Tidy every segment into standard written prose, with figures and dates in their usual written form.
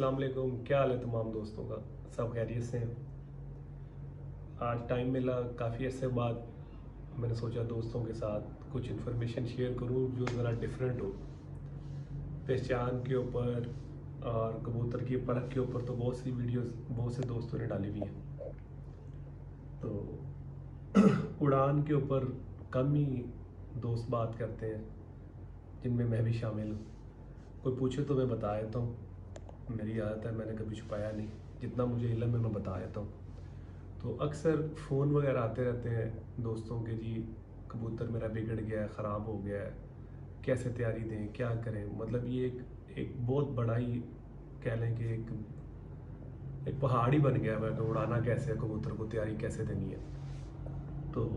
अस्सलाम वालेकुम। क्या हाल है तमाम दोस्तों का? सब खैरियत से हैं? आज टाइम मिला काफ़ी अरसे बाद। मैंने सोचा दोस्तों के साथ कुछ इन्फॉर्मेशन शेयर करूं जो ज़रा डिफरेंट हो। पहचान के ऊपर और कबूतर की परख के ऊपर तो बहुत सी वीडियोस बहुत से दोस्तों ने डाली हुई हैं। तो उड़ान के ऊपर कम ही दोस्त बात करते हैं, जिनमें मैं भी शामिल हूँ। कोई पूछे तो मैं बता देता हूँ। मेरी आदत है, मैंने कभी छुपाया नहीं। जितना मुझे इल्म है मैं बता देता हूँ। तो अक्सर फ़ोन वगैरह आते रहते हैं दोस्तों के, जी कबूतर मेरा बिगड़ गया है, ख़राब हो गया है, कैसे तैयारी दें, क्या करें। मतलब ये एक बहुत बड़ा ही कह लें कि एक पहाड़ ही बन गया है कि उड़ाना कैसे है, कबूतर को तैयारी कैसे देनी है। तो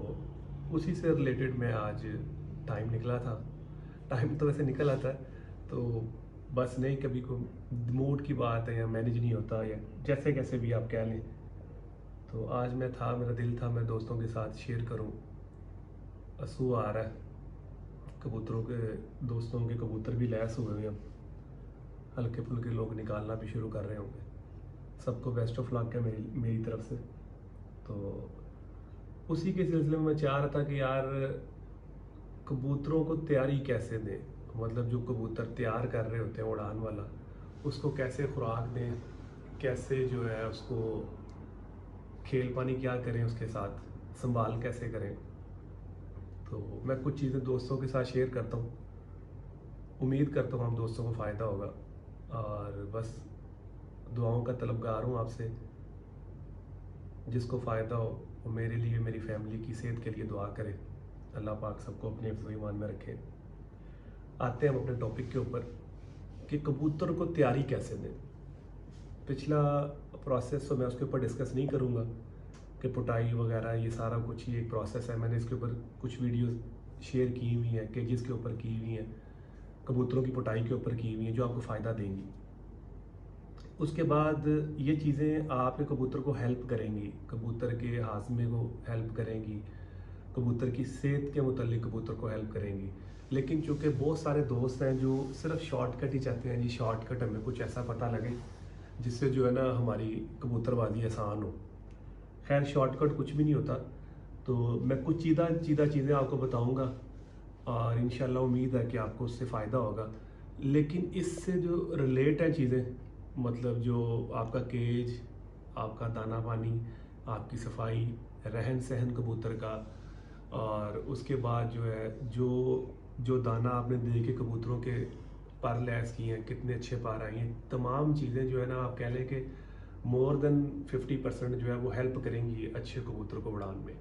उसी से रिलेटेड मैं आज टाइम निकला था। टाइम तो वैसे निकल आता है, तो बस नहीं, कभी को मूड की बात है या मैनेज नहीं होता, या जैसे कैसे भी आप कह लें। तो आज मेरा दिल था मैं दोस्तों के साथ शेयर करूं। असू आ रहा है, कबूतरों के दोस्तों के कबूतर भी लैस हुए हैं। अब हल्के फुल्के लोग निकालना भी शुरू कर रहे होंगे। सबको बेस्ट ऑफ लक है मेरी मेरी तरफ से। तो उसी के सिलसिले में मैं चाह रहा था कि यार कबूतरों को तैयारी कैसे दें। मतलब जो कबूतर तैयार कर रहे होते हैं उड़ान वाला, उसको कैसे खुराक दें, कैसे जो है उसको खेल पानी क्या करें, उसके साथ संभाल कैसे करें। तो मैं कुछ चीज़ें दोस्तों के साथ शेयर करता हूँ। उम्मीद करता हूँ हम दोस्तों को फ़ायदा होगा, और बस दुआओं का तलबगार हूँ आपसे। जिसको फ़ायदा हो वो मेरे लिए, मेरी फैमिली की सेहत के लिए दुआ करे। अल्लाह पाक सबको अपने हिफ्ज़ ईमान में रखे। आते हैं हम अपने टॉपिक के ऊपर कि कबूतर को तैयारी कैसे दें। पिछला प्रोसेस तो मैं उसके ऊपर डिस्कस नहीं करूँगा कि पुटाई वगैरह ये सारा कुछ ही एक प्रोसेस है। मैंने इसके ऊपर कुछ वीडियोस शेयर की हुई हैं, केजेस के ऊपर की हुई हैं, कबूतरों की पुटाई के ऊपर की हुई हैं, जो आपको फ़ायदा देंगी। उसके बाद ये चीज़ें आपके कबूतर को हेल्प करेंगी, कबूतर के हाजमे को हेल्प करेंगी, कबूतर की सेहत के मुतालिक कबूतर को हेल्प करेंगी। लेकिन चूँकि बहुत सारे दोस्त हैं जो सिर्फ शॉर्टकट ही चाहते हैं, जी शॉर्टकट हमें कुछ ऐसा पता लगे जिससे जो है ना हमारी कबूतरबाजी आसान हो। खैर शॉर्टकट कुछ भी नहीं होता। तो मैं कुछ सीधा सीधा चीज़ें आपको बताऊंगा, और इंशाल्लाह उम्मीद है कि आपको उससे फ़ायदा होगा। लेकिन इससे जो रिलेट है चीज़ें, मतलब जो आपका केज, आपका दाना पानी, आपकी सफाई, रहन सहन कबूतर का, और उसके बाद जो है जो जो दाना आपने दे के कबूतरों के पर लैस किए हैं, कितने अच्छे पर आए हैं, तमाम चीज़ें जो है ना आप कह लें कि मोर देन 50% जो है वो हेल्प करेंगी अच्छे कबूतर को उड़ान में।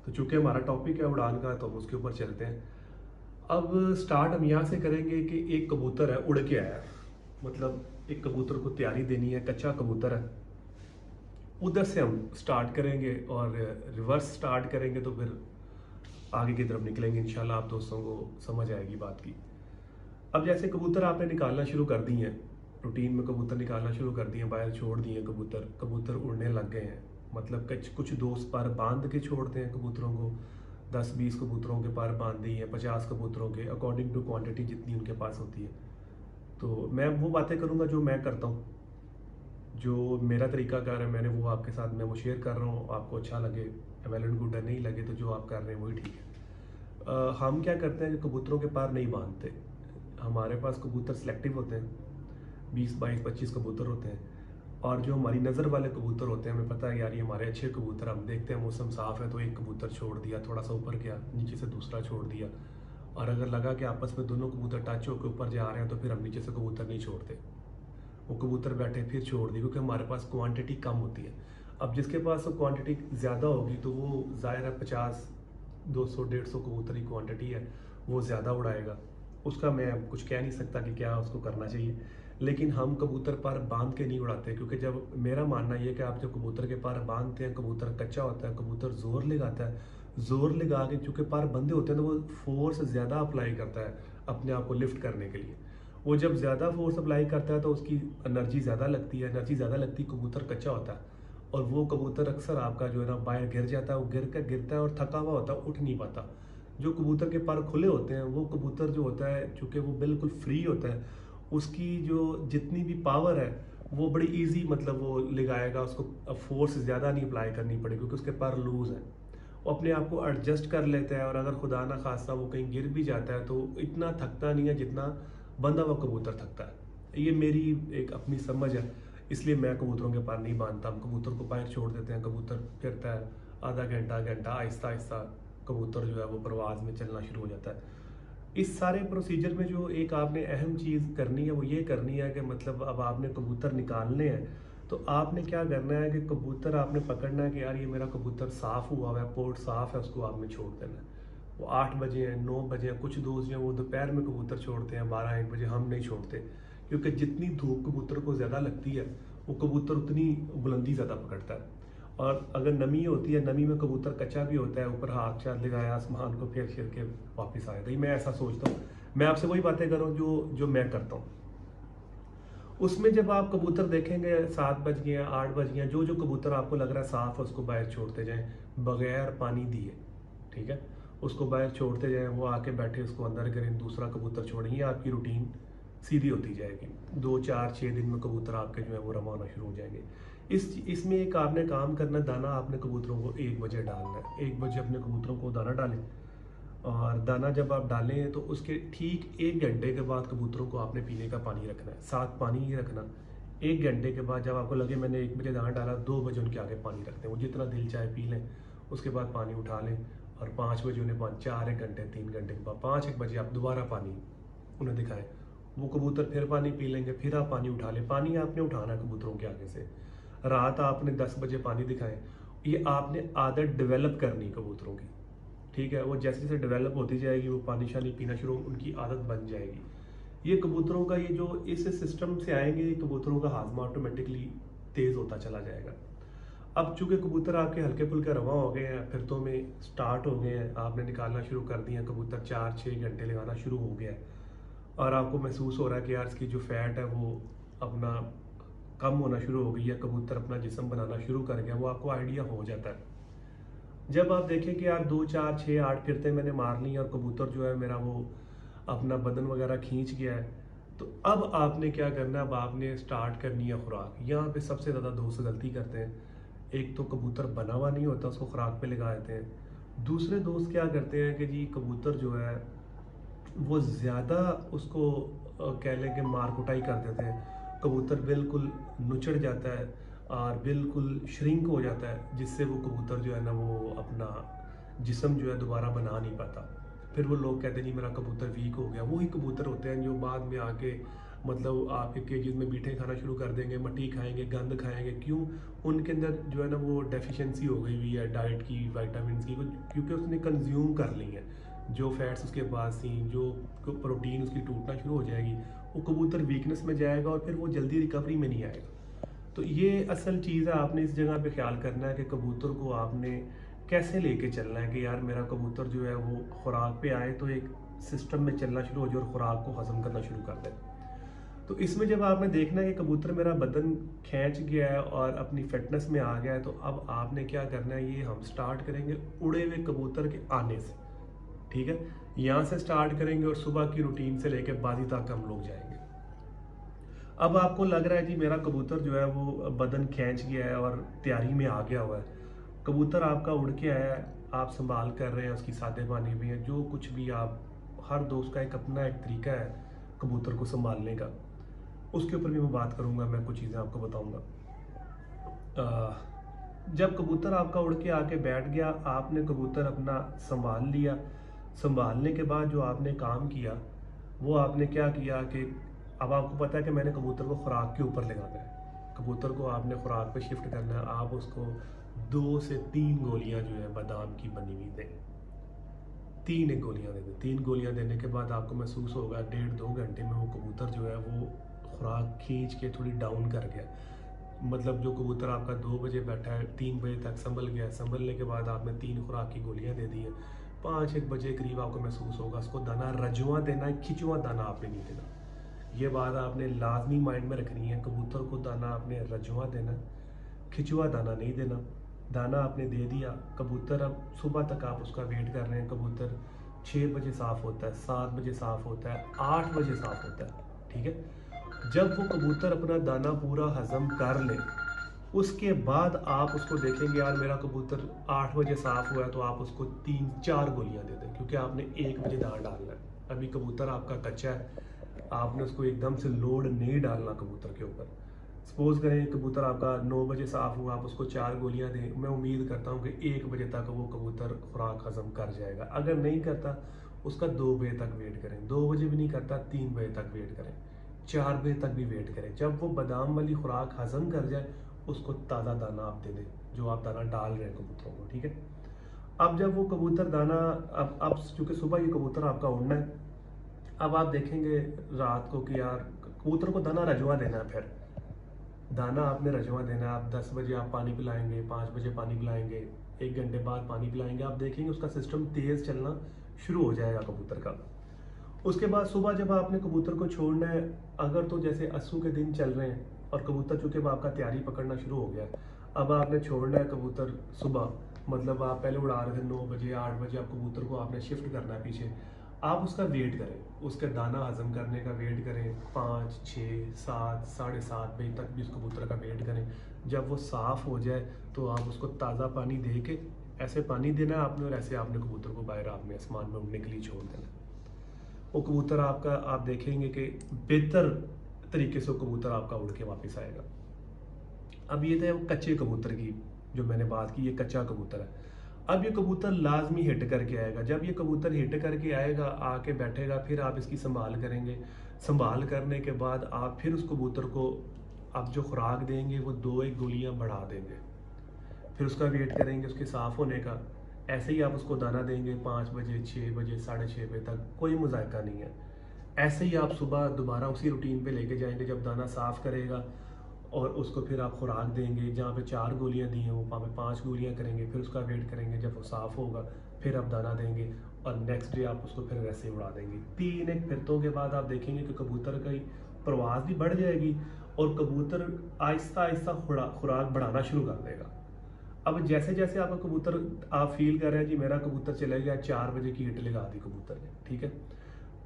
तो चूंकि हमारा टॉपिक है उड़ान का, तो हम उसके ऊपर चलते हैं। अब स्टार्ट हम यहाँ से करेंगे कि एक कबूतर है, उड़ के आया है। मतलब एक कबूतर को तैयारी देनी है, कच्चा कबूतर है। उधर से हम स्टार्ट करेंगे और रिवर्स स्टार्ट करेंगे, तो फिर आगे की तरफ निकलेंगे इंशाल्लाह। आप दोस्तों को समझ आएगी बात की। अब जैसे कबूतर आपने निकालना शुरू कर दिए हैं, रूटीन में कबूतर निकालना शुरू कर दिए, बाहर छोड़ दिए कबूतर, कबूतर उड़ने लग गए हैं। मतलब कुछ कुछ दोस्त पर बांध के छोड़ते हैं कबूतरों को। 10-20 कबूतरों के पर बांध दी है, 50 कबूतरों के, अकॉर्डिंग टू क्वांटिटी जितनी उनके पास होती है। तो मैं वो बातें करूँगा जो मैं करता हूँ, जो मेरा तरीकाकार है। मैंने वो आपके साथ मैं वो शेयर कर रहा हूँ। आपको अच्छा लगे, वेल एंड गुड है, नहीं लगे तो जो आप कर रहे हैं वही ठीक है। हम क्या करते हैं कि कबूतरों के पार नहीं बांधते। हमारे पास कबूतर सिलेक्टिव होते हैं, 20-22-25 कबूतर होते हैं। और जो हमारी नज़र वाले कबूतर होते हैं, हमें पता है यार ये हमारे अच्छे कबूतर, हम देखते हैं मौसम साफ़ है तो एक कबूतर छोड़ दिया, थोड़ा सा ऊपर गया, नीचे से दूसरा छोड़ दिया। और अगर लगा कि आपस में दोनों कबूतर टच होकर ऊपर जा रहे हैं, तो फिर हम नीचे से कबूतर नहीं छोड़ते। वो कबूतर बैठे फिर छोड़ दी, क्योंकि हमारे पास क्वांटिटी कम होती है। अब जिसके पास क्वांटिटी ज़्यादा होगी तो वो ज़ाहिर है 50, 200, 150 कबूतर की क्वांटिटी है, वो ज़्यादा उड़ाएगा। उसका मैं कुछ कह नहीं सकता कि क्या उसको करना चाहिए। लेकिन हम कबूतर पर बांध के नहीं उड़ाते, क्योंकि जब मेरा मानना ये है कि आप जब कबूतर के पर बांधते हैं, कबूतर कच्चा होता है, कबूतर ज़ोर लगाता है, ज़ोर लगा के चूँकि पर बंधे होते हैं तो वो फोर्स ज़्यादा अप्लाई करता है अपने आप को लिफ्ट करने के लिए। वो जब ज़्यादा फोर्स अप्लाई करता है तो उसकी एनर्जी ज़्यादा लगती है, एनर्जी ज़्यादा लगती है, कबूतर कच्चा होता है। और वो कबूतर अक्सर आपका जो है ना बाहर गिर जाता है, वो गिरता है और थका हुआ होता है, उठ नहीं पाता। जो कबूतर के पर खुले होते हैं, वो कबूतर जो होता है चूँकि वो बिल्कुल फ्री होता है, उसकी जो जितनी भी पावर है वो बड़ी इजी मतलब वो लगाएगा, उसको फोर्स ज़्यादा नहीं अप्लाई करनी पड़ेगी क्योंकि उसके पर लूज़ है। वो अपने आप को एडजस्ट कर लेता है और अगर खुदा ना खास्ता वो कहीं गिर भी जाता है तो इतना थकता नहीं है जितना बंधा हुआ कबूतर थकता है। ये मेरी एक अपनी समझ है, इसलिए मैं कबूतरों के पर नहीं बांधता। हम कबूतर को बाहर छोड़ देते हैं, कबूतर फिरता है आधा घंटा घंटा, आहिस्ता आहिस्ता कबूतर जो है वो परवाज़ में चलना शुरू हो जाता है। इस सारे प्रोसीजर में जो एक आपने अहम चीज़ करनी है वो ये करनी है कि मतलब अब आपने कबूतर निकालने हैं तो आपने क्या करना है कि कबूतर आपने पकड़ना है कि यार ये मेरा कबूतर साफ़ हुआ है, पोर्ट साफ़ है, उसको आपने छोड़ देना है। वो 8 बजे हैं, 9 बजे हैं, कुछ दोस्त जो हैं वो दोपहर में कबूतर छोड़ते हैं 12-1 बजे, हम नहीं छोड़ते क्योंकि जितनी धूप कबूतर को ज़्यादा लगती है वो कबूतर उतनी बुलंदी ज़्यादा पकड़ता है। और अगर नमी होती है, नमी में कबूतर कच्चा भी होता है, ऊपर हाथ चार लगाया आसमान को फिर के वापस आएगा। ये मैं ऐसा सोचता हूँ, मैं आपसे वही बातें कर रहा हूँ जो जो मैं करता हूँ। उसमें जब आप कबूतर देखेंगे 7 बज गए हैं, 8 बज गए हैं, जो जो कबूतर आपको लग रहा है साफ़ है उसको बाहर छोड़ते जाएं बगैर पानी दिए, ठीक है। उसको बाहर छोड़ते जाएं, वो आके बैठे उसको अंदर करें, दूसरा कबूतर छोड़ेंगे, आपकी रूटीन सीधी होती जाएगी। 2 4 6 दिन में कबूतर आपके जो है वो रवा होना शुरू हो जाएंगे। इसमें एक आपने काम करना, दाना आपने कबूतरों को 1 बजे डालना है। 1 बजे अपने कबूतरों को दाना डालें और दाना जब आप डालें तो उसके ठीक 1 घंटे के बाद कबूतरों को आपने पीने का पानी रखना है, साथ पानी ही रखना। 1 घंटे के बाद जब आपको लगे मैंने 1 बजे दाना डाला, 2 बजे उनके आगे पानी रख दें, वो जितना दिल चाहे पी लें। उसके बाद पानी उठा लें और 5 बजे उन्हें 4 1 घंटे 3 घंटे के बाद 5 1 बजे आप दोबारा पानी उन्हें दिखाएं। वो कबूतर फिर पानी पी लेंगे, फिर आप पानी उठा लें। पानी आपने उठाना है कबूतरों के आगे से। रात आपने 10 बजे पानी दिखाएं। ये आपने आदत डेवलप करनी कबूतरों की, ठीक है। वो जैसे जैसे डेवलप होती जाएगी वो पानी शानी पीना शुरू, उनकी आदत बन जाएगी। ये कबूतरों का ये जो इस सिस्टम से आएंगे, कबूतरों का हाजमा ऑटोमेटिकली तेज़ होता चला जाएगा। अब चूंकि कबूतर आपके हल्के फुल्के रवा हो गए हैं, फिरतों में स्टार्ट हो गए हैं, आपने निकालना शुरू कर दिया, कबूतर 4 6 घंटे लगाना शुरू हो गया है और आपको महसूस हो रहा है कि यार इसकी जो फैट है वो अपना कम होना शुरू हो गई है, कबूतर अपना जिस्म बनाना शुरू कर गया, वो आपको आइडिया हो जाता है। जब आप देखें कि यार 2 4 6 8 फिरते मैंने मार ली और कबूतर जो है मेरा वो अपना बदन वगैरह खींच गया है, तो अब आपने क्या करना है, अब आपने स्टार्ट करनी है खुराक। यहाँ पे सबसे ज़्यादा दोस्त गलती करते हैं, एक तो कबूतर बना हुआ नहीं होता उसको खुराक पे लगा देते हैं। दूसरे दोस्त क्या करते हैं कि जी कबूतर जो है वो ज़्यादा उसको कह लें कि मार कुटाई कर देते हैं, कबूतर बिल्कुल नुचड़ जाता है और बिल्कुल श्रिंक हो जाता है, जिससे वो कबूतर जो है ना वो अपना जिस्म जो है दोबारा बना नहीं पाता। फिर वो लोग कहते हैं नहीं मेरा कबूतर वीक हो गया। वही कबूतर होते हैं जो बाद में आके मतलब आपके केजेस में मीठे खाना शुरू कर देंगे, मट्टी खाएंगे, गंद खाएंगे। क्यों? उनके अंदर जो है ना वो डेफिशिएंसी हो गई हुई है डाइट की, विटामिन की, क्योंकि उसने कंज्यूम कर ली है जो फैट्स उसके पास थी, जो प्रोटीन उसकी टूटना शुरू हो जाएगी, वो कबूतर वीकनेस में जाएगा और फिर वो जल्दी रिकवरी में नहीं आएगा। तो ये असल चीज़ है, आपने इस जगह पे ख्याल करना है कि कबूतर को आपने कैसे लेके चलना है कि यार मेरा कबूतर जो है वो खुराक पे आए तो एक सिस्टम में चलना शुरू हो जाए और खुराक को हजम करना शुरू कर दे। तो इसमें जब आपने देखना है कि कबूतर मेरा बदन खींच गया है और अपनी फिटनेस में आ गया है, तो अब आपने क्या करना है, ये हम स्टार्ट करेंगे उड़े हुए कबूतर के आने से, ठीक है। यहाँ से स्टार्ट करेंगे और सुबह की रूटीन से लेके बाजी तक हम लोग जाएंगे। अब आपको लग रहा है जी मेरा कबूतर जो है वो बदन खींच गया है और तैयारी में आ गया हुआ है, कबूतर आपका उड़ के आया है, आप संभाल कर रहे हैं, उसकी सादे पानी भी है, जो कुछ भी आप, हर दोस्त का एक अपना एक तरीका है कबूतर को संभालने का, उसके ऊपर भी मैं बात करूंगा, मैं कुछ चीज़ें आपको बताऊंगा। जब कबूतर आपका उड़ के आके बैठ गया, आपने कबूतर अपना संभाल लिया। संभालने के बाद जो आपने काम किया वो आपने क्या किया कि अब आपको पता है कि मैंने कबूतर को खुराक के ऊपर लगाना है, कबूतर को आपने खुराक पे शिफ्ट करना है। आप उसको 2 से 3 गोलियां जो है बादाम की बनी हुई दें, 3 एक गोलियां दे दें। 3 गोलियां देने के बाद आपको महसूस होगा 1.5 2 घंटे में वो कबूतर जो है वो खुराक खींच के थोड़ी डाउन कर गया। मतलब जो कबूतर आपका 2 बजे बैठा है 3 बजे तक संभल गया, संभलने के बाद आपने 3 खुराक की गोलियां दे दी हैं, 5 1 बजे करीब आपको महसूस होगा उसको दाना रजुआ देना है, खिंचुआ दाना आपने नहीं देना। ये बात आपने लाजमी माइंड में रखनी है, कबूतर को दाना आपने रजुआ देना, खिंचुआ दाना नहीं देना। दाना आपने दे दिया, कबूतर अब सुबह तक आप उसका वेट कर रहे हैं, कबूतर 6 बजे साफ़ होता है, 7 बजे साफ़ होता है, 8 बजे साफ़ होता है, ठीक है। जब वो कबूतर अपना दाना पूरा हजम कर ले, उसके बाद आप उसको देखेंगे यार मेरा कबूतर 8 बजे साफ हुआ है, तो आप उसको 3-4 गोलियां दे दें, क्योंकि आपने 1 बजे दाना डालना है। अभी कबूतर आपका कच्चा है, आपने उसको एकदम से लोड नहीं डालना कबूतर के ऊपर। सपोज करें कबूतर आपका 9 बजे साफ हुआ, आप उसको 4 गोलियां दें, मैं उम्मीद करता हूँ कि 1 बजे तक वो कबूतर खुराक हजम कर जाएगा। अगर नहीं करता उसका 2 बजे तक वेट करें, 2 बजे भी नहीं करता 3 बजे तक वेट करें, 4 बजे तक भी वेट करें। जब वो बादाम वाली खुराक हजम कर जाए, उसको ताज़ा दाना आप दे दें, जो आप दाना डाल रहे हैं कबूतरों को, ठीक है। अब जब वो कबूतर दाना, अब चूँकि सुबह ये कबूतर आपका उड़ना है, अब आप देखेंगे रात को कि यार कबूतर को दाना रजवा देना है। फिर दाना आपने रजवा देना है। आप 10 बजे आप पानी पिलाएंगे, 5 बजे पानी पिलाएंगे, 1 घंटे बाद पानी पिलाएंगे, आप देखेंगे उसका सिस्टम तेज़ चलना शुरू हो जाएगा कबूतर का। उसके बाद सुबह जब आपने कबूतर को छोड़ना है, अगर तो जैसे अस्सू के दिन चल रहे हैं और कबूतर चूँकि अब आपका तैयारी पकड़ना शुरू हो गया है, अब आपने छोड़ना है कबूतर सुबह, मतलब आप पहले उड़ा रहे थे 9 बजे 8 बजे, आप कबूतर को आपने शिफ्ट करना है पीछे, आप उसका वेट करें, उसका दाना हजम करने का वेट करें, 5, 6, 7, 7:30 बजे तक भी उस कबूतर का वेट करें। जब वो साफ़ हो जाए तो आप उसको ताज़ा पानी दे के, ऐसे पानी देना है आपने और ऐसे आपने कबूतर को बाहर आपने आसमान में उड़ने के लिए छोड़ देना है। वो कबूतर आपका, आप देखेंगे कि बेहतर तरीके से वो कबूतर आपका उड़ के वापस आएगा। अब ये थे वो कच्चे कबूतर की जो मैंने बात की, ये कच्चा कबूतर है। अब ये कबूतर लाजमी हिट करके आएगा। जब ये कबूतर हिट करके आएगा, आके बैठेगा, फिर आप इसकी संभाल करेंगे। संभाल करने के बाद आप फिर उस कबूतर को आप जो खुराक देंगे वो 2-1 गोलियां बढ़ा देंगे, फिर उसका वेट करेंगे उसके साफ़ होने का। ऐसे ही आप उसको दाना देंगे 5 बजे, 6 बजे, 6:30 बजे तक, कोई मुज़ायका नहीं है। ऐसे ही आप सुबह दोबारा उसी रूटीन पे लेके जाएंगे, जब दाना साफ़ करेगा और उसको फिर आप खुराक देंगे, जहाँ पे 4 गोलियां दी हैं वो वहाँ पे 5 गोलियां करेंगे, फिर उसका वेट करेंगे, जब वो साफ़ होगा फिर आप दाना देंगे और नेक्स्ट डे आप उसको फिर वैसे ही उड़ा देंगे। 3-1 फिरतों के बाद आप देखेंगे कि कबूतर की परवाज़ भी बढ़ जाएगी और कबूतर आहिस्ता आहिस्ता खुराक बढ़ाना शुरू कर देगा। अब जैसे जैसे आपका कबूतर, आप फील कर रहे हैं जी मेरा कबूतर चले गया, 4 बजे की हिट लगा दी कबूतर ने, ठीक है।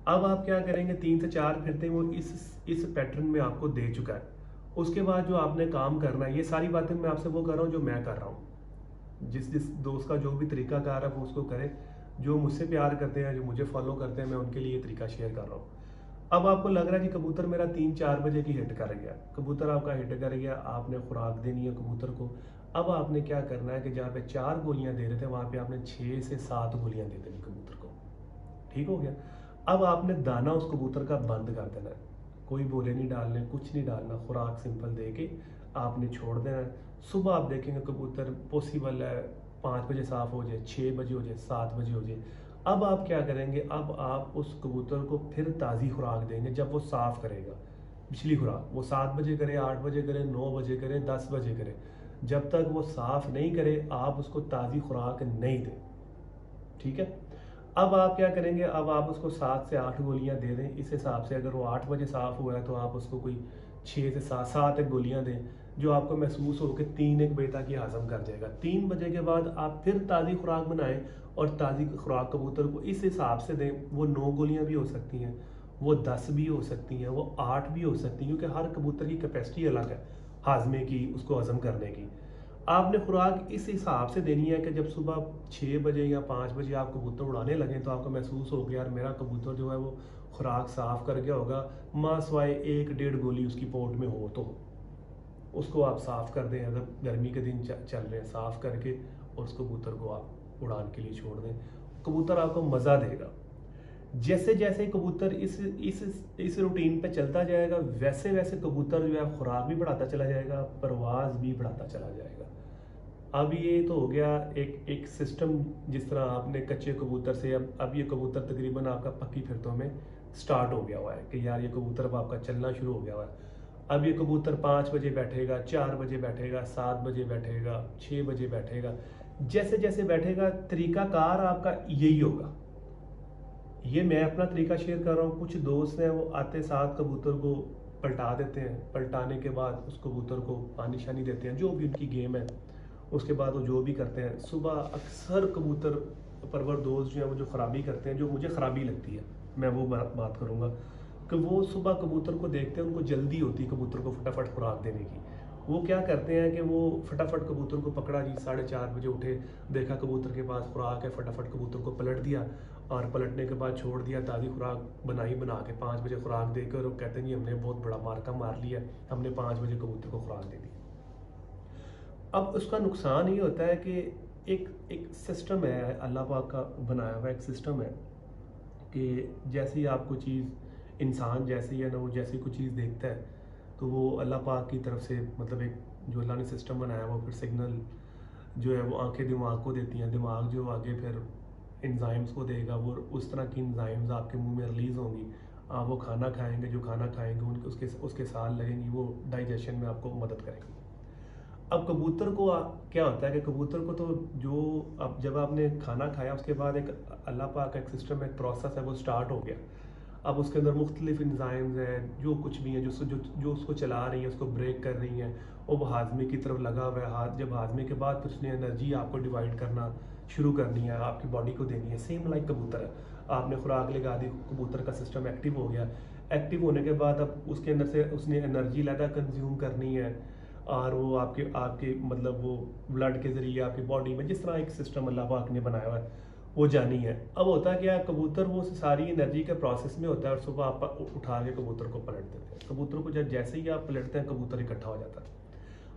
अब आप क्या करेंगे, 3 से 4 फिरते वो इस पैटर्न में आपको दे चुका है। उसके बाद जो आपने काम करना है, ये सारी बातें मैं आपसे वो कर रहा हूँ जो मैं कर रहा हूँ। जिस जिस दोस्त का जो भी तरीकाकार है वो उसको करे, जो मुझसे प्यार करते हैं, जो मुझे फॉलो करते हैं, मैं उनके लिए ये तरीका शेयर कर रहा हूँ। अब आपको लग रहा है कि कबूतर मेरा 3-4 बजे की हिट कर गया, कबूतर आपका हिट कर गया, आपने खुराक देनी है कबूतर को। अब आपने क्या करना है कि जहाँ पे 4 गोलियां दे रहे थे वहाँ पे आपने 6 से 7 गोलियां दे देनी कबूतर को, ठीक हो गया। अब आपने दाना उस कबूतर का बंद कर देना है, कोई बोले नहीं डालने, कुछ नहीं डालना, खुराक सिंपल दे के आपने छोड़ देना है। सुबह आप देखेंगे कबूतर पॉसिबल है 5 बजे साफ़ हो जाए, 6 बजे हो जाए, 7 बजे हो जाए। अब आप क्या करेंगे, अब आप उस कबूतर को फिर ताज़ी खुराक देंगे जब वो साफ़ करेगा। पिछली खुराक वो 7 बजे करे, 8 बजे करे, 9 बजे करे, 10 बजे करे, जब तक वो साफ़ नहीं करे आप उसको ताज़ी खुराक नहीं दें, ठीक है। अब आप क्या करेंगे, अब आप उसको 7 से 8 गोलियां दे दें। इस हिसाब से अगर वो 8 बजे साफ़ हुआ है तो आप उसको कोई 6 से 7 एक गोलियां दें, जो आपको महसूस हो कि 3-1 बजे तक ये हजम कर जाएगा। 3 बजे के बाद आप फिर ताज़ी खुराक बनाएं और ताज़ी खुराक कबूतर को इस हिसाब से दें। वो 9 गोलियां भी हो सकती हैं, वो 10 भी हो सकती हैं, वो 8 भी हो सकती हैं, क्योंकि हर कबूतर की कैपेसिटी अलग है हाजमे की, उसको हजम करने की। आपने खुराक इस हिसाब से देनी है कि जब सुबह 6 बजे या 5 बजे आप कबूतर उड़ाने लगें तो आपको महसूस हो गया यार मेरा कबूतर जो है वो खुराक साफ़ कर गया होगा, माँ सवाए 1-1.5 गोली उसकी पोट में हो तो उसको आप साफ़ कर दें। अगर गर्मी के दिन चल रहे हैं, साफ़ करके और उस कबूतर को आप उड़ान के लिए छोड़ दें, कबूतर आपको मज़ा देगा। जैसे जैसे कबूतर इस रूटीन पे चलता जाएगा, वैसे वैसे कबूतर जो है खुराक भी बढ़ाता चला जाएगा, परवाज़ भी बढ़ाता चला जाएगा। अब ये तो हो गया एक सिस्टम, जिस तरह आपने कच्चे कबूतर से अब ये कबूतर तकरीबन आपका पक्की फिरतों में स्टार्ट हो गया हुआ है कि यार ये कबूतर अब आपका चलना शुरू हो गया हुआ है। अब ये कबूतर 5 बजे बैठेगा, 4 बजे बैठेगा, 7 बजे बैठेगा, 6 बजे बैठेगा। जैसे जैसे बैठेगा तरीकाकार आपका यही होगा। ये मैं अपना तरीका शेयर कर रहा हूँ। कुछ दोस्त हैं वो आते साथ कबूतर को पलटा देते हैं, पलटाने के बाद उस कबूतर को पानी शानी देते हैं, जो भी उनकी गेम है। उसके बाद वो जो भी करते हैं, सुबह अक्सर कबूतर परवर दोस्त जो हैं वो जो ख़राबी करते हैं, जो मुझे ख़राबी लगती है, मैं वो बात करूँगा। कि वो सुबह कबूतर को देखते हैं, उनको जल्दी होती है कबूतर को फटाफट खुराक देने की। वो क्या करते हैं कि वो फटाफट कबूतर को पकड़ा जी, 4:30 बजे उठे, देखा कबूतर के पास खुराक है, फटाफट कबूतर को पलट दिया और पलटने के बाद छोड़ दिया, ताज़ी खुराक बना के 5 बजे खुराक देकर वो कहते हैं जी हमने बहुत बड़ा मार्का मार लिया, हमने 5 बजे कबूतर को खुराक दे दी। अब उसका नुकसान ये होता है कि एक एक सिस्टम है, अल्लाह पाक का बनाया हुआ एक सिस्टम है कि जैसे ही आपको चीज़ इंसान जैसे ही है ना, वो जैसी कोई चीज़ देखता है तो वो अल्लाह पाक की तरफ से मतलब एक जो अल्लाह ने सिस्टम बनाया वो फिर सिग्नल जो है वो आंखें दिमाग को देती हैं, दिमाग जो आगे फिर इंजाइम्स को देगा, वो उस तरह की इंजाइम्स आपके मुंह में रिलीज़ होंगी, आप वो खाना खाएंगे, जो खाना खाएंगे उनके उसके साथ लगेंगी, वो डाइजेशन में आपको मदद करेंगी। अब कबूतर को क्या होता है कि कबूतर को तो जो अब जब आपने खाना खाया उसके बाद एक अल्लाह पाक का एक सिस्टम, एक प्रोसेस है वो स्टार्ट हो गया। अब उसके अंदर मुख्तलिफ इंजाइम्स हैं, जो कुछ भी हैं जो उसको चला रही हैं, उसको ब्रेक कर रही हैं, वो हाजमे की तरफ लगा हुआ है। हाथ जब हाजमे के बाद फिर उसने एनर्जी आपको डिवाइड करना शुरू करनी है, आपकी बॉडी को देनी है। सेम लाइक कबूतर है, आपने खुराक लगा दी, कबूतर का सिस्टम एक्टिव हो गया। एक्टिव होने के बाद अब उसके अंदर से उसने एनर्जी ज़्यादा कंज्यूम करनी है और वो आपके आपके मतलब वो ब्लड के ज़रिए आपकी बॉडी में जिस तरह एक सिस्टम अल्लाह पाक ने बनाया हुआ है वो जानी है। अब होता क्या है, कबूतर वो सारी एनर्जी के प्रोसेस में होता है और सुबह आप उठा के कबूतर को पलट देते हैं। कबूतर को जब जैसे ही आप पलटते हैं कबूतर इकट्ठा हो जाता है।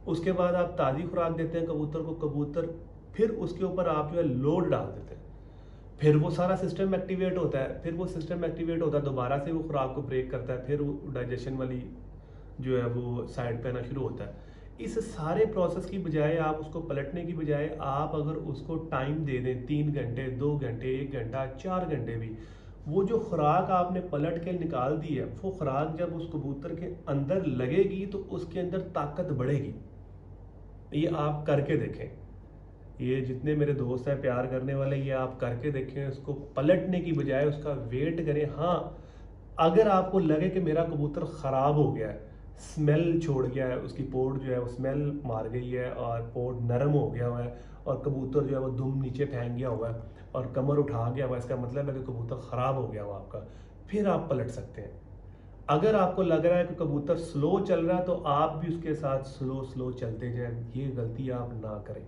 उसके बाद आप ताज़ी खुराक देते हैं कबूतर को, कबूतर फिर उसके ऊपर आप जो है लोड डाल देते हैं, फिर वो सारा सिस्टम एक्टिवेट होता है। फिर वो सिस्टम एक्टिवेट होता है, दोबारा से वो खुराक को ब्रेक करता है, फिर वो डाइजेशन वाली जो है वो साइड पे आना शुरू होता है। इस सारे प्रोसेस की बजाय आप उसको पलटने की बजाय आप अगर उसको टाइम दे दें 3 घंटे, 2 घंटे, 1 घंटा, 4 घंटे भी, वो जो खुराक आपने पलट के निकाल दी है वो खुराक जब उस कबूतर के अंदर लगेगी तो उसके अंदर ताकत बढ़ेगी। ये आप करके देखें, ये जितने मेरे दोस्त हैं प्यार करने वाले, ये आप करके देखें, उसको पलटने की बजाय उसका वेट करें। हाँ, अगर आपको लगे कि मेरा कबूतर ख़राब हो गया है, स्मेल छोड़ गया है, उसकी पोर्ट जो है वो स्मेल मार गई है और पोर्ट नरम हो गया हुआ है और कबूतर जो है वो दुम नीचे फेंक गया हुआ है और कमर उठा गया हुआ है, इसका मतलब है कि कबूतर ख़राब हो गया हुआ आपका, फिर आप पलट सकते हैं। अगर आपको लग रहा है कि कबूतर स्लो चल रहा है तो आप भी उसके साथ स्लो स्लो चलते जाएं। ये गलती आप ना करें,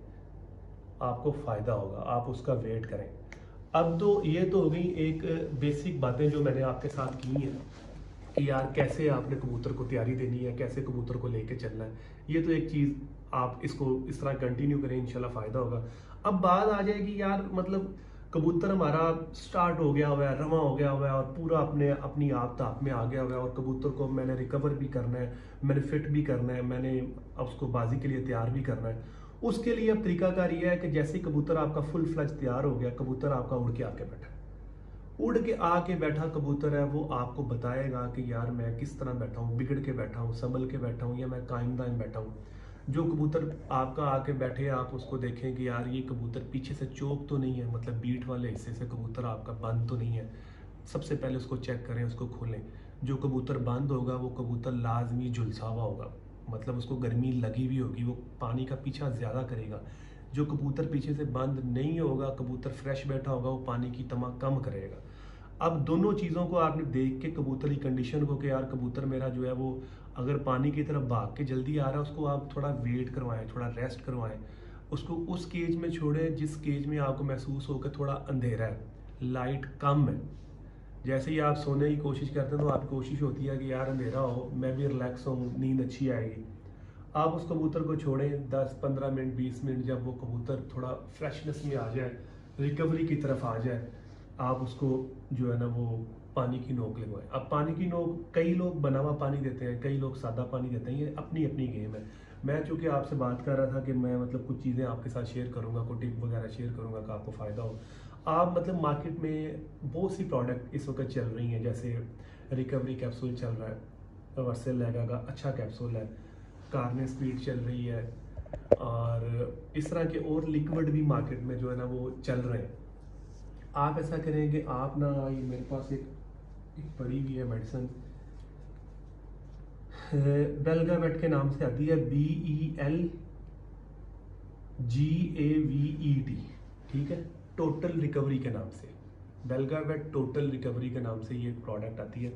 आपको फ़ायदा होगा, आप उसका वेट करें। अब तो ये तो हो गई एक बेसिक बातें जो मैंने आपके साथ की हैं कि यार कैसे आपने कबूतर को तैयारी देनी है, कैसे कबूतर को लेके चलना है। ये तो एक चीज़ आप इसको इस तरह कंटिन्यू करें, इंशाल्लाह फ़ायदा होगा। अब बात आ जाएगी यार, मतलब कबूतर हमारा स्टार्ट हो गया हुआ है, रवा हो गया हुआ है और पूरा अपनी आप ताप में आ गया हुआ है और कबूतर को मैंने रिकवर भी करना है, मैंने फिट भी करना है, मैंने अब उसको बाजी के लिए तैयार भी करना है। उसके लिए अब तरीकाकार ये है कि जैसे ही कबूतर आपका फुल फ्लज तैयार हो गया, कबूतर आपका उड़ के आके बैठा है, उड़ के आके बैठा कबूतर है, वो आपको बताएगा कि यार मैं किस तरह बैठा हूँ, बिगड़ के बैठा हूँ, संभल के बैठा हूँ या मैं कायम दायम बैठा हूँ। जो कबूतर आपका आके बैठे, आप उसको देखें कि यार ये कबूतर पीछे से चोक तो नहीं है, मतलब बीट वाले हिस्से से कबूतर आपका बंद तो नहीं है। सबसे पहले उसको चेक करें, उसको खोलें। जो कबूतर बंद होगा वो कबूतर लाजमी झुलसा हुआ होगा, मतलब उसको गर्मी लगी हुई होगी, वो पानी का पीछा ज़्यादा करेगा। जो कबूतर पीछे से बंद नहीं होगा, कबूतर फ्रेश बैठा होगा, वो पानी की तमा कम करेगा। अब दोनों चीज़ों को आपने देख के कबूतर की कंडीशन को कि यार कबूतर मेरा जो है वो अगर पानी की तरफ भाग के जल्दी आ रहा है, उसको आप थोड़ा वेट करवाएं, थोड़ा रेस्ट करवाएं, उसको उस केज में छोड़ें जिस केज में आपको महसूस हो कि थोड़ा अंधेरा है, लाइट कम है। जैसे ही आप सोने की कोशिश करते हैं तो आपकी कोशिश होती है कि यार अंधेरा हो, मैं भी रिलैक्स हूँ, नींद अच्छी आएगी। आप उस कबूतर को छोड़ें 10-15 मिनट 20 मिनट, जब वो कबूतर थोड़ा फ्रेशनेस में आ जाए, रिकवरी की तरफ आ जाए, आप उसको जो है ना वो पानी की नोक लगवाएं। अब पानी की नोक कई लोग बना हुआ पानी देते हैं, कई लोग सादा पानी देते हैं, ये अपनी अपनी गेम है। मैं चूँकि आपसे बात कर रहा था कि मैं मतलब कुछ चीज़ें आपके साथ शेयर करूँगा, कोई टिप वगैरह शेयर करूँगा कि आपको फ़ायदा हो। आप मतलब मार्केट में बहुत सी प्रोडक्ट इस वक्त चल रही हैं, जैसे रिकवरी कैप्सूल चल रहा है, वर्सेल लेगा का अच्छा कैप्सूल है, कार्ने स्पीड चल रही है और इस तरह के और लिक्विड भी मार्केट में जो है ना वो चल रहे हैं। आप ऐसा करें कि आप ना, ये मेरे पास एक पड़ी हुई है मेडिसिन, बेल्गावेट के नाम से आती है, BELGAVET, ठीक है, टोटल रिकवरी के नाम से, बेल्गावेट टोटल रिकवरी के नाम से ये प्रोडक्ट आती है।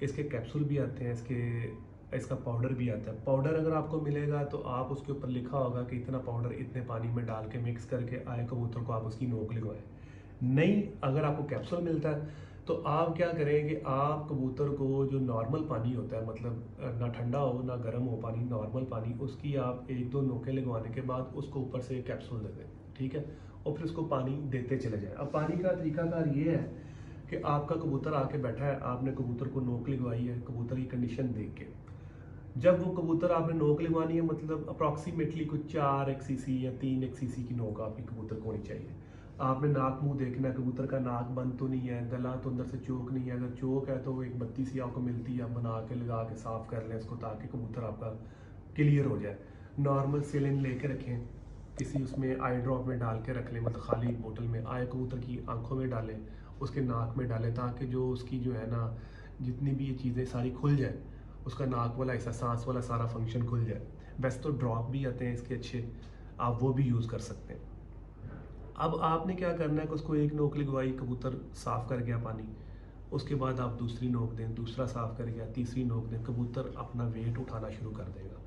इसके कैप्सूल भी आते हैं, इसका पाउडर भी आता है। पाउडर अगर आपको मिलेगा तो आप उसके ऊपर लिखा होगा कि इतना पाउडर इतने पानी में डाल के मिक्स करके आए कबूतर को आप उसकी नोक लगवाएं। नहीं, अगर आपको कैप्सूल मिलता है तो आप क्या करें कि आप कबूतर को जो नॉर्मल पानी होता है, मतलब ना ठंडा हो ना गर्म हो पानी, नॉर्मल पानी, उसकी आप 1-2 नोकें लगवाने के बाद उसको ऊपर से कैप्सूल दे दें, ठीक है, और फिर उसको पानी देते चले जाएं। अब पानी का तरीकाकार ये है कि आपका कबूतर आके बैठा है, आपने कबूतर को नोक लगवाई है, कबूतर की कंडीशन देख के जब वो कबूतर आपने नोक लगवानी है, मतलब अप्रॉक्सीमेटली कुछ 4 XCC या 3 XCC की नोक आपकी कबूतर को होनी चाहिए। आपने नाक मुंह देखना है, कबूतर का नाक बंद तो नहीं है, गला तो अंदर से चोक नहीं है। अगर चोक है तो एक बत्ती सी आपको मिलती है, आप बना के लगा के साफ कर लें इसको, ताकि कबूतर आपका क्लियर हो जाए। नॉर्मल सेलिन लेके रखें, किसी उसमें आई ड्रॉप में डाल के रख लें, मतलब खाली बोतल में आए कबूतर की आंखों में डालें, उसके नाक में डालें, ताकि जो उसकी जो है ना जितनी भी ये चीज़ें सारी खुल जाए, उसका नाक वाला हिस्सा, सांस वाला सारा फंक्शन खुल जाए। वैसे तो ड्रॉप भी आते हैं इसके अच्छे, आप वो भी यूज़ कर सकते हैं। अब आपने क्या करना है कि उसको एक नोक लगवाई, कबूतर साफ़ कर गया पानी, उसके बाद आप दूसरी नोक दें, दूसरा साफ़ कर गया, तीसरी नोक दें, कबूतर अपना वेट उठाना शुरू कर देगा।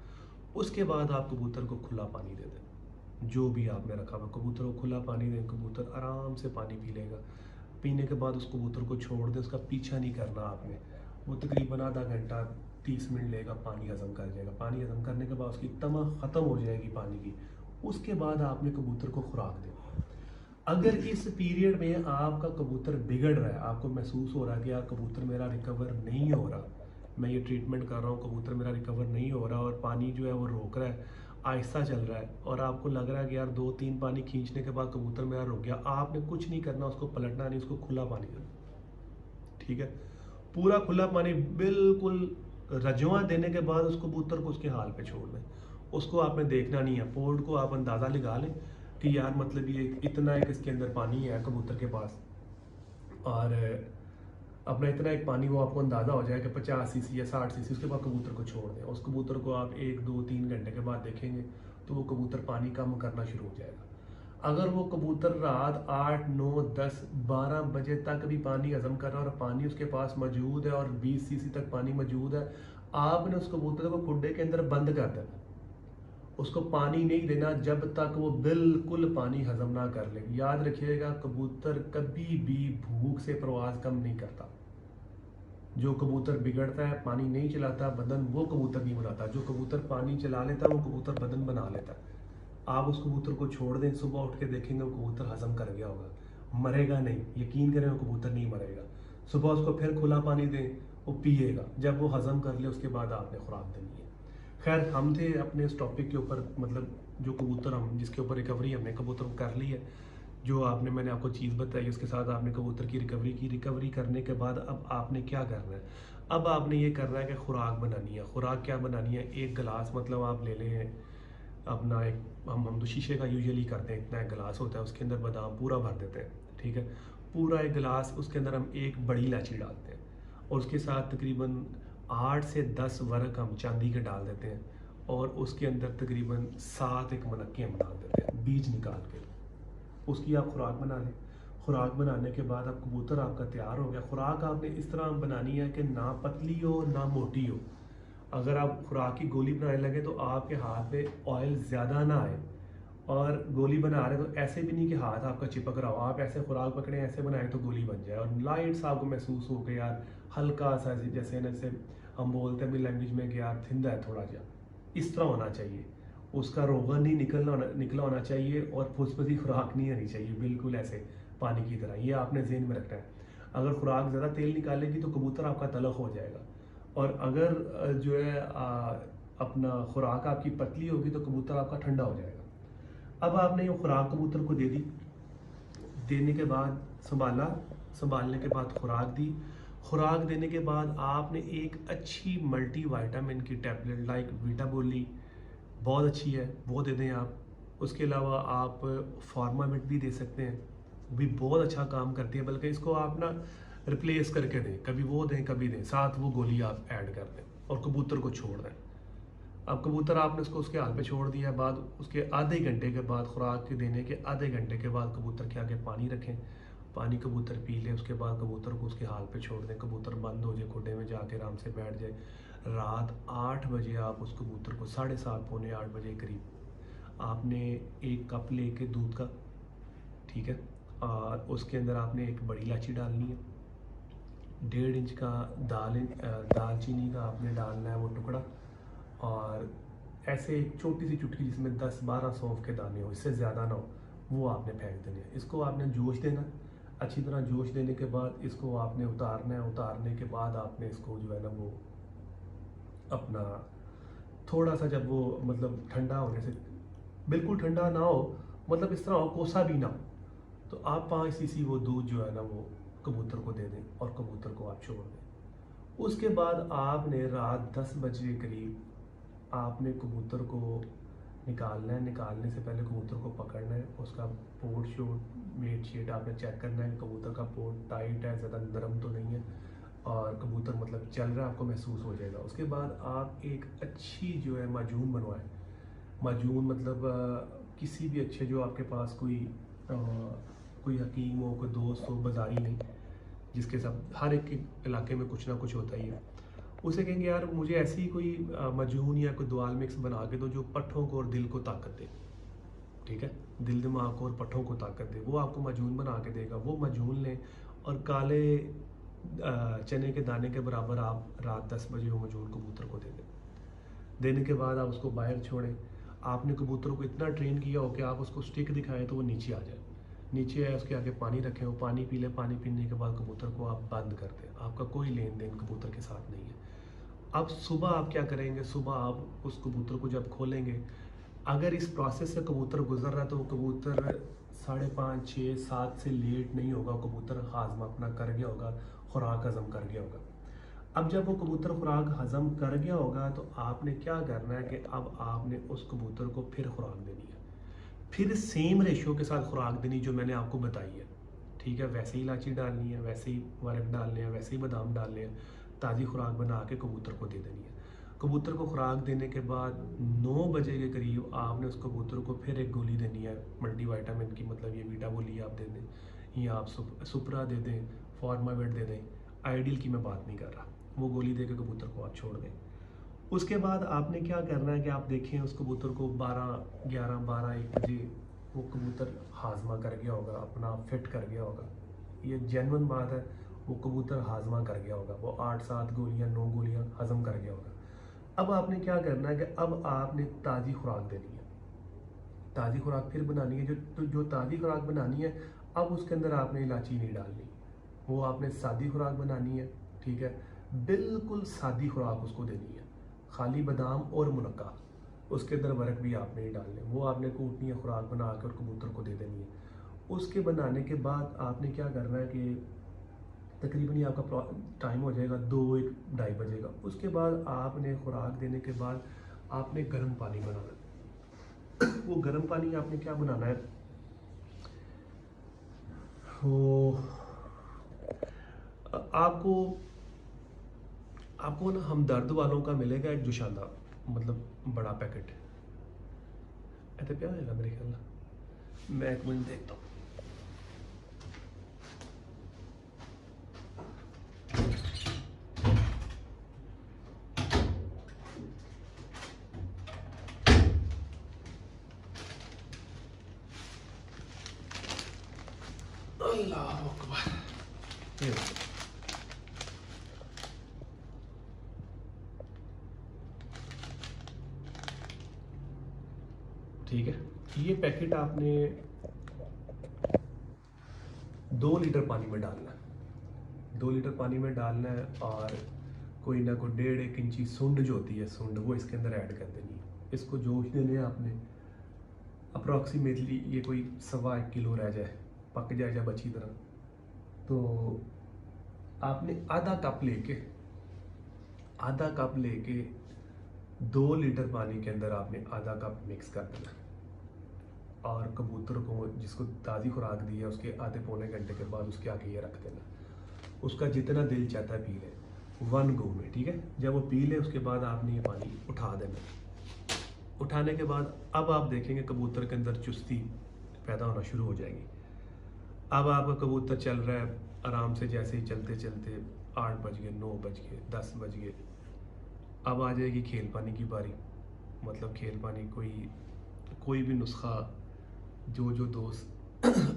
उसके बाद आप कबूतर को खुला पानी दे दें, जो भी आपने रखा हुआ कबूतर को खुला पानी दें, कबूतर आराम से पानी पी लेगा। पीने के बाद उस कबूतर को छोड़ दें, उसका पीछा नहीं करना आपने। वो तकरीबन आधा घंटा 30 मिनट लेगा, पानी हज़म कर जाएगा। पानी हज़म करने के बाद उसकी तमा ख़त्म हो जाएगी पानी की, उसके बाद आपने कबूतर को खुराक दें। अगर इस पीरियड में आपका कबूतर बिगड़ रहा है, आपको महसूस हो रहा है कि यार कबूतर मेरा रिकवर नहीं हो रहा, मैं ये ट्रीटमेंट कर रहा हूँ, कबूतर मेरा रिकवर नहीं हो रहा और पानी जो है वो रोक रहा है, आहिस्ता चल रहा है, और आपको लग रहा है कि यार 2-3 पानी खींचने के बाद कबूतर मेरा रुक गया, आपने कुछ नहीं करना, उसको पलटना नहीं, उसको खुला पानी देना, ठीक है। पूरा खुला पानी बिल्कुल रजवा देने के बाद उस कबूतर को उसके हाल पे छोड़ दें। उसको आपने देखना नहीं है, पोर्ट को आप अंदाज़ा लगा लें कि यार मतलब ये इतना एक इसके अंदर पानी है कबूतर के पास, और अपना इतना एक पानी वो आपको अंदाज़ा हो जाए कि 50 CC या 60 CC। उसके बाद कबूतर को छोड़ दें। उस कबूतर को आप 1-2-3 घंटे के बाद देखेंगे तो वो कबूतर पानी कम करना शुरू हो जाएगा। अगर वो कबूतर रात 8, 9, 10, 12 बजे तक भी पानी हजम कर रहा है और पानी उसके पास मौजूद है और 20 CC तक पानी मौजूद है, आपने उस कबूतर को कुड्डे के अंदर बंद कर देना। उसको पानी नहीं देना जब तक वो बिल्कुल पानी हजम ना कर ले। याद रखिएगा, कबूतर कभी भी भूख से प्रवास कम नहीं करता। जो कबूतर बिगड़ता है, पानी नहीं चलाता बदन, वो कबूतर नहीं बनाता। जो कबूतर पानी चला लेता है वो कबूतर बदन बना लेता है। आप उस कबूतर को छोड़ दें, सुबह उठ के देखेंगे वो कबूतर हजम कर गया होगा, मरेगा नहीं, यकीन करें वो कबूतर नहीं मरेगा। सुबह उसको फिर खुला पानी दें, वो पिएगा, जब वो हजम कर ले उसके बाद आपने खुराक देनी है। खैर, हम थे अपने इस टॉपिक के ऊपर, मतलब जो कबूतर हम जिसके ऊपर रिकवरी हमने कबूतर को कर ली है, जो मैंने आपको चीज़ बताई उसके साथ आपने कबूतर की रिकवरी करने के बाद अब आपने क्या करना है। अब आपने ये करना है कि खुराक बनानी है। खुराक क्या बनानी है, एक गिलास, मतलब आप ले लें अपना एक, हम तो शीशे का यूजुअली करते हैं, इतना एक गिलास होता है, उसके अंदर बादाम पूरा भर देते हैं, ठीक है, पूरा एक गिलास, उसके अंदर हम एक बड़ी इलायची डालते हैं और उसके साथ तकरीबन 8 से 10 वर्क हम चांदी के डाल देते हैं और उसके अंदर तकरीबन 7 एक मनक्के हम डाल देते हैं बीज निकाल के। उसकी आप खुराक बना लें। खुराक बनाने के बाद अब कबूतर आपका तैयार हो गया। खुराक आपने इस तरह बनानी है कि ना पतली हो ना मोटी हो। अगर आप खुराक की गोली बनाने लगे तो आपके हाथ पे ऑयल ज़्यादा ना आए, और गोली बना रहे तो ऐसे भी नहीं कि हाथ आपका चिपक रहा हो, आप ऐसे खुराक पकड़े ऐसे बनाए तो गोली बन जाए, और लाइट सा आपको महसूस हो कि यार हल्का सा, जैसे हम बोलते हैं अपनी लैंग्वेज में कि यार थिंदा है थोड़ा सा, इस तरह होना चाहिए। उसका रोगन नहीं निकला होना चाहिए और फुसफुसी खुराक नहीं आनी चाहिए, बिल्कुल ऐसे पानी की तरह। ये आपने ज़हन में रखना है। अगर खुराक ज़्यादा तेल निकालेगी तो कबूतर आपका तलख हो जाएगा, और अगर जो है अपना खुराक आपकी पतली होगी तो कबूतर आपका ठंडा हो जाएगा। अब आपने ये खुराक कबूतर को दे दी, देने के बाद संभालने के बाद खुराक दी। खुराक देने के बाद आपने एक अच्छी मल्टी वाइटामिन की टैबलेट लाइक वीटाबोली, बहुत अच्छी है, वो दे दें आप। उसके अलावा आप फार्मामेट भी दे सकते हैं, वो भी बहुत अच्छा काम करती है, बल्कि इसको आप ना रिप्लेस करके दें, कभी वो दें कभी दें, साथ वो गोली आप ऐड कर दें और कबूतर को छोड़ दें। अब कबूतर आपने उसको उसके हाल पे छोड़ दिया, बाद उसके आधे घंटे के बाद, खुराक के देने के आधे घंटे के बाद कबूतर के आगे पानी रखें। पानी कबूतर पी ले, उसके बाद कबूतर को उसके हाल पे छोड़ दें, कबूतर बंद हो जाए, खुडे में जाके आराम से बैठ जाए। रात 8 बजे आप उस कबूतर को 7:30 पौने 8 बजे के करीब आपने एक कप लेके दूध का, ठीक है, और उसके अंदर आपने एक बड़ी इलायची डालनी है, 1.5 इंच का दालचीनी का आपने डालना है वो टुकड़ा, और ऐसे एक छोटी सी चुटकी जिसमें 10-12 सौंफ के दाने हो, इससे ज़्यादा ना हो, वो आपने फेंक देने हैं। इसको आपने जोश देना, अच्छी तरह जोश देने के बाद इसको आपने उतारना है। उतारने के बाद आपने इसको जो है ना वो अपना थोड़ा सा, जब वो मतलब ठंडा होने से, बिल्कुल ठंडा ना हो, मतलब इस तरह हो कोसा भी ना हो, तो आप 5 सीसी वो दूध जो है ना वो कबूतर को दे दें और कबूतर को आप छोड़ दें। उसके बाद आपने रात 10 बजे करीब आपने कबूतर को निकालना है। निकालने से पहले कबूतर को पकड़ना है, उसका पोर्ट शोट वेट शेट आपने चेक करना है कि कबूतर का पोर्ट टाइट है, ज़्यादा नरम तो नहीं है, और कबूतर मतलब चल रहा है, आपको महसूस हो जाएगा। उसके बाद आप एक अच्छी जो है माजून बनवाएं। माजून मतलब किसी भी अच्छे, जो आपके पास कोई हकीम हो, कोई दोस्त हो, बाजारी नहीं, जिसके सब हर एक के इलाके में कुछ ना कुछ होता ही है, उसे कहेंगे यार मुझे ऐसी कोई मजहून या कोई दुआल मिक्स बना के दो जो पट्ठों को और दिल को ताकत दे, ठीक है, दिल दिमाग को और पट्ठों को ताकत दे। वो आपको मजहून बना के देगा। वो मजहून लें और काले चने के दाने के बराबर आप रात 10 बजे वो मजहून कबूतर को दे दें। देने के बाद आप उसको बाहर छोड़ें। आपने कबूतर को इतना ट्रेन किया हो कि आप उसको स्टिक दिखाएं तो वो नीचे आ जाए, नीचे आए, उसके आगे पानी रखें, वो पानी पी ले। पानी पीने के बाद कबूतर को आप बंद कर दें। आपका कोई लेन देन कबूतर के साथ नहीं है। अब सुबह आप क्या करेंगे, सुबह आप उस कबूतर को जब खोलेंगे, अगर इस प्रोसेस से कबूतर गुजर रहा है तो वो कबूतर 5:30, 6, 7 से लेट नहीं होगा। कबूतर हाजमा अपना कर गया होगा, खुराक हज़म कर गया होगा। अब जब वो कबूतर खुराक हज़म कर गया होगा तो आपने क्या करना है कि अब आपने उस कबूतर को फिर खुराक देनी है, फिर सेम रेशियो के साथ खुराक देनी जो मैंने आपको बताई है, ठीक है। वैसे ही इलायची डालनी है, वैसे ही वर्क डालने हैं, वैसे ही बादाम डालने हैं, ताज़ी खुराक बना के कबूतर को दे देनी है। कबूतर को खुराक देने के बाद 9 बजे के करीब आपने उस कबूतर को फिर एक गोली देनी है मल्टीविटामिन की, मतलब ये वीटा गोली आप दे दें, या आप सुपरा दे दें, फॉर्मावेट दे दें, आइडियल की मैं बात नहीं कर रहा। वो गोली दे के कबूतर को आप छोड़ दें। उसके बाद आपने क्या करना है कि आप देखें उस कबूतर को 12, 11, 12, 1 बजे वो कबूतर हाजमा कर गया होगा, अपना फिट कर गया होगा। ये जेन्युइन बात है, वो कबूतर हाजमा कर गया होगा, वो 8-7 गोलियां 9 गोलियां हजम कर गया होगा। अब आपने क्या करना है कि अब आपने ताज़ी खुराक देनी है, ताज़ी खुराक फिर बनानी है। जो ताज़ी खुराक बनानी है, अब उसके अंदर आपने इलायची नहीं डालनी, वो आपने सादी खुराक बनानी है, ठीक है, बिल्कुल सादी खुराक उसको देनी है, खाली बादाम और मुनक्का, उसके अंदर वर्क भी आपने नहीं डालने। वो आपने कूटनी है खुराक बना कर कबूतर को दे देनी है। उसके बनाने के बाद आपने क्या करना है कि तकरीबन ये आपका टाइम हो जाएगा 2-1-2:30 बजे का। उसके बाद आपने खुराक देने के बाद आपने गर्म पानी बनाना है। वो गर्म पानी आपने क्या बनाना है, वो आपको आपको ना हमदर्द वालों का मिलेगा एक जुशांदा, मतलब बड़ा पैकेट, ऐसे क्या होगा मेरे ख्याल में, मैं 1 मिनट देखता हूँ। अल्लाह अकबर, ये देखो। ठीक है, ये पैकेट आपने 2 लीटर पानी में डालना है, 2 लीटर पानी में डालना है, और कोई ना कोई 1.5-1 इंची सुंड जो होती है, सुंड, वो इसके अंदर ऐड कर देनी है। इसको जोश देने हैं आपने, अप्रॉक्सीमेटली ये कोई 1.25 किलो रह जाए, पक जाए जब अच्छी तरह, तो आपने आधा कप लेके 2 लीटर पानी के अंदर आपने आधा कप मिक्स कर देना, और कबूतर को जिसको ताज़ी खुराक दी है उसके आधे पौने घंटे के बाद उसके आगे ये रख देना। उसका जितना दिल चाहता है पी ले 1 गो में, ठीक है। जब वो पी ले उसके बाद आपने ये पानी उठा देना। उठाने के बाद अब आप देखेंगे कबूतर के अंदर चुस्ती पैदा होना शुरू हो जाएगी। अब आपका कबूतर चल रहा है आराम से, जैसे ही चलते चलते 8 बज गए, 9 बज गए, 10 बज गए। अब आ जाएगी खेल पानी की बारी। मतलब खेल पानी कोई कोई भी नुस्खा, जो जो दोस्त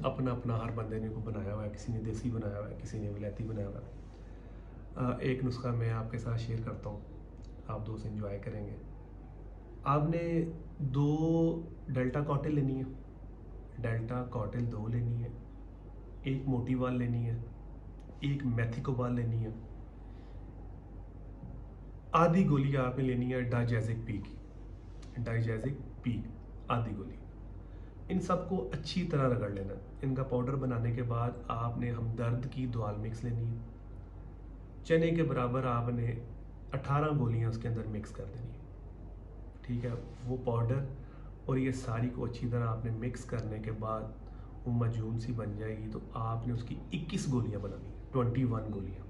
अपना अपना हर बंदे ने को बनाया हुआ है, किसी ने देसी बनाया हुआ है, किसी ने विलायती बनाया हुआ है। एक नुस्खा मैं आपके साथ शेयर करता हूँ, आप दोस्त एंजॉय करेंगे। आपने 2 डेल्टा कॉटेल लेनी है, डेल्टा कॉटेल 2 लेनी है, एक मोटी वाल लेनी है, एक मैथिकोबाल लेनी है, आधी गोली आपने लेनी है डाइजेजिक पी की, डाइजेजिक पी आधी गोली। इन सबको अच्छी तरह रगड़ लेना। इनका पाउडर बनाने के बाद आपने हमदर्द की दाल मिक्स लेनी है, चने के बराबर आपने 18 गोलियां उसके अंदर मिक्स कर देनी है। ठीक है, वो पाउडर और ये सारी को अच्छी तरह आपने मिक्स करने के बाद वो मजून सी बन जाएगी। तो आपने उसकी 21 गोलियां बनानी है, 21 गोलियां।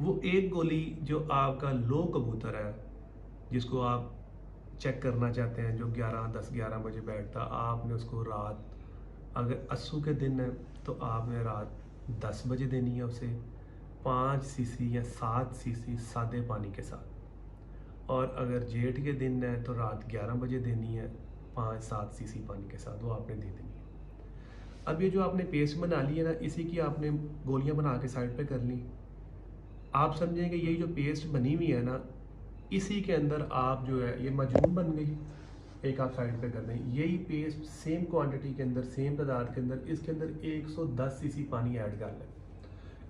वो एक गोली जो आपका लो कबूतर है, जिसको आप चेक करना चाहते हैं, जो 10-11 बजे बैठता, आपने उसको रात, अगर अस्सू के दिन है तो आपने रात 10 बजे देनी है उसे, 5 सीसी या 7 सीसी सादे पानी के साथ। और अगर जेठ के दिन है तो रात 11 बजे देनी है, 5-7 सीसी पानी के साथ, वो आपने दे देनी है। अब ये जो आपने पेस्ट बना ली है ना, इसी की आपने गोलियां बना के साइड पे कर ली। आप समझेंगे यही जो पेस्ट बनी हुई है ना, इसी के अंदर आप जो है ये मजमून बन गई, एक आप साइड पे कर दें। यही पेस्ट सेम क्वांटिटी के अंदर, सेम तादाद के अंदर, इसके अंदर 110 सीसी पानी ऐड कर लें।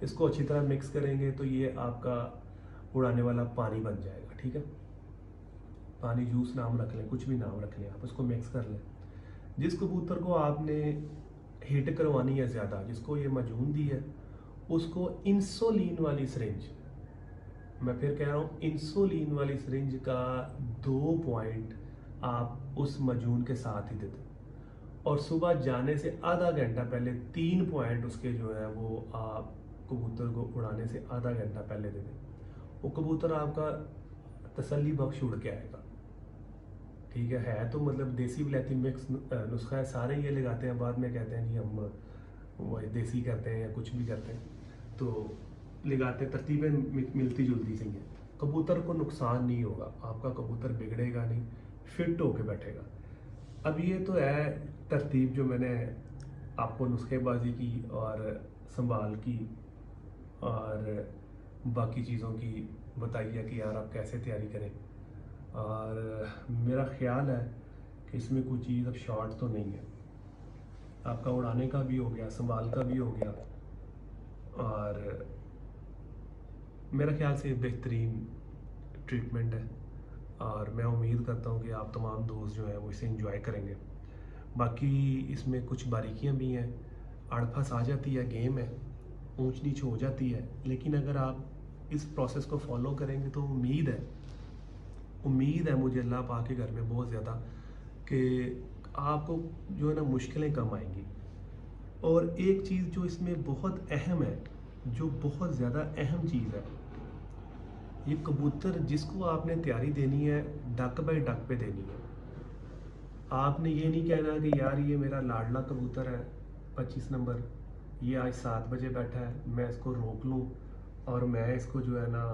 इसको अच्छी तरह मिक्स करेंगे तो ये आपका उड़ाने वाला पानी बन जाएगा। ठीक है, पानी जूस नाम रख लें, कुछ भी नाम रख लें आप, उसको मिक्स कर लें। जिस कबूतर को आपने हीट करवानी है ज़्यादा, जिसको ये मजून दी है, उसको इंसुलिन वाली सिरिंज, मैं फिर कह रहा हूँ, इंसुलिन वाली सिरिंज का 2 पॉइंट आप उस मजून के साथ ही दे दें। और सुबह जाने से आधा घंटा पहले 3 पॉइंट उसके जो है वो आप कबूतर को उड़ाने से आधा घंटा पहले दे दें। वो कबूतर आपका तसल्ली बख्श उड़ के आएगा। ठीक है तो मतलब देसी विलायती मिक्स नुस्खा है, सारे ये लगाते हैं, बाद में कहते हैं जी हम वो देसी करते हैं या कुछ भी करते हैं, तो लगाते हैं, तरतीबें मिलती जुलती सी हैं। कबूतर को नुकसान नहीं होगा, आपका कबूतर बिगड़ेगा नहीं, फिट होके बैठेगा। अब ये तो है तरतीब जो मैंने आपको नुस्खेबाजी की और संभाल की और बाकी चीज़ों की बताई है कि यार आप कैसे तैयारी करें। और मेरा ख्याल है कि इसमें कोई चीज़ अब शॉर्ट तो नहीं है। आपका उड़ाने का भी हो गया, संभाल का भी हो गया, और मेरा ख्याल से बेहतरीन ट्रीटमेंट है। और मैं उम्मीद करता हूँ कि आप तमाम दोस्त जो हैं वो इसे एंजॉय करेंगे। बाकी इसमें कुछ बारीकियाँ भी हैं, अड़फस आ जाती है, गेम है, ऊंच नीच हो जाती है, लेकिन अगर आप इस प्रोसेस को फॉलो करेंगे तो उम्मीद है मुझे अल्लाह पाक के घर में बहुत ज़्यादा कि आपको जो है ना मुश्किलें कम आएंगी। और एक चीज़ जो इसमें बहुत अहम है, जो बहुत ज़्यादा अहम चीज़ है, ये कबूतर जिसको आपने तैयारी देनी है डक बाई डक पे देनी है। आपने ये नहीं कहना कि यार ये मेरा लाडला कबूतर है 25 नंबर, ये आज 7 बजे बैठा है, मैं इसको रोक लूँ और मैं इसको जो है ना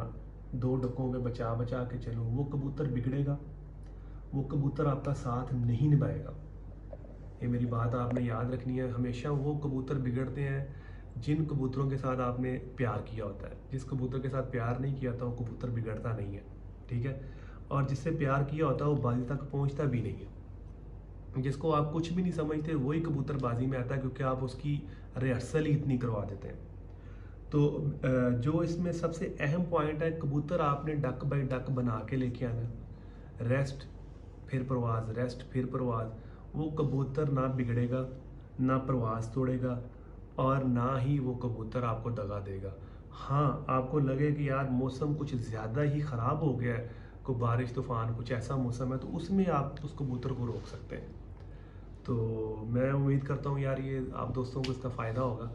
2 डकों में बचा बचा के चलूँ। वो कबूतर बिगड़ेगा, वो कबूतर आपका साथ नहीं निभाएगा। ये मेरी बात आपने याद रखनी है। हमेशा वो कबूतर बिगड़ते हैं जिन कबूतरों के साथ आपने प्यार किया होता है। जिस कबूतर के साथ प्यार नहीं किया होता वो कबूतर बिगड़ता नहीं है। ठीक है, और जिससे प्यार किया होता है वो बाजी तक पहुंचता भी नहीं है। जिसको आप कुछ भी नहीं समझते वही कबूतर बाजी में आता है, क्योंकि आप उसकी रिहर्सल ही इतनी करवा देते हैं। तो जो इसमें सबसे अहम पॉइंट है, कबूतर आपने डक बाई डक बना के लेके आना, रेस्ट फिर परवाज़, रेस्ट फिर परवाज़। वो कबूतर ना बिगड़ेगा, ना परवाज़ तोड़ेगा, और ना ही वो कबूतर आपको दगा देगा। हाँ, आपको लगे कि यार मौसम कुछ ज़्यादा ही ख़राब हो गया है, कोई बारिश तूफ़ान कुछ ऐसा मौसम है, तो उसमें आप उस कबूतर को रोक सकते हैं। तो मैं उम्मीद करता हूँ यार ये आप दोस्तों को इसका फ़ायदा होगा।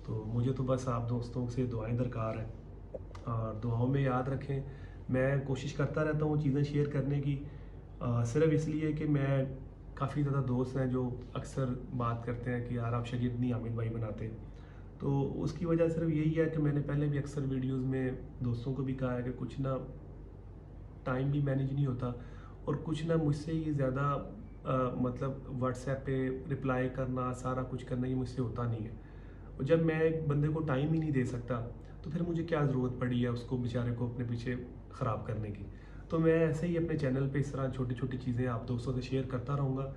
तो मुझे तो बस आप दोस्तों से दुआएं दरकार हैं, और दुआओं में याद रखें। मैं कोशिश करता रहता हूँ चीज़ें शेयर करने की, सिर्फ इसलिए कि मैं काफ़ी ज़्यादा दोस्त हैं जो अक्सर बात करते हैं कि यार आप शागिर्द नहीं आमिर भाई बनाते। तो उसकी वजह सिर्फ यही है कि मैंने पहले भी अक्सर वीडियोस में दोस्तों को भी कहा है कि कुछ ना टाइम भी मैनेज नहीं होता, और कुछ ना मुझसे ही ज़्यादा मतलब व्हाट्सएप पे रिप्लाई करना, सारा कुछ करना, ये मुझसे होता नहीं है। और जब मैं एक बंदे को टाइम ही नहीं दे सकता तो फिर मुझे क्या ज़रूरत पड़ी है उसको बेचारे को अपने पीछे ख़राब करने की। तो मैं ऐसे ही अपने चैनल पे इस तरह छोटी छोटी चीज़ें आप दोस्तों से शेयर करता रहूँगा,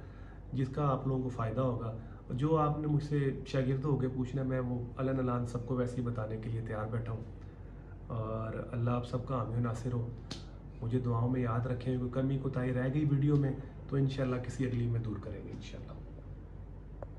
जिसका आप लोगों को फ़ायदा होगा। और जो आपने मुझसे शागिर्द होके पूछना, मैं वो अलन अलान सबको वैसे ही बताने के लिए तैयार बैठा हूँ। और अल्लाह आप सबका हामी नासिर हो। मुझे दुआओं में याद रखें, कोई कमी कोताही रह गई वीडियो में तो इंशाल्लाह किसी अगली में दूर करेंगे इंशाल्लाह।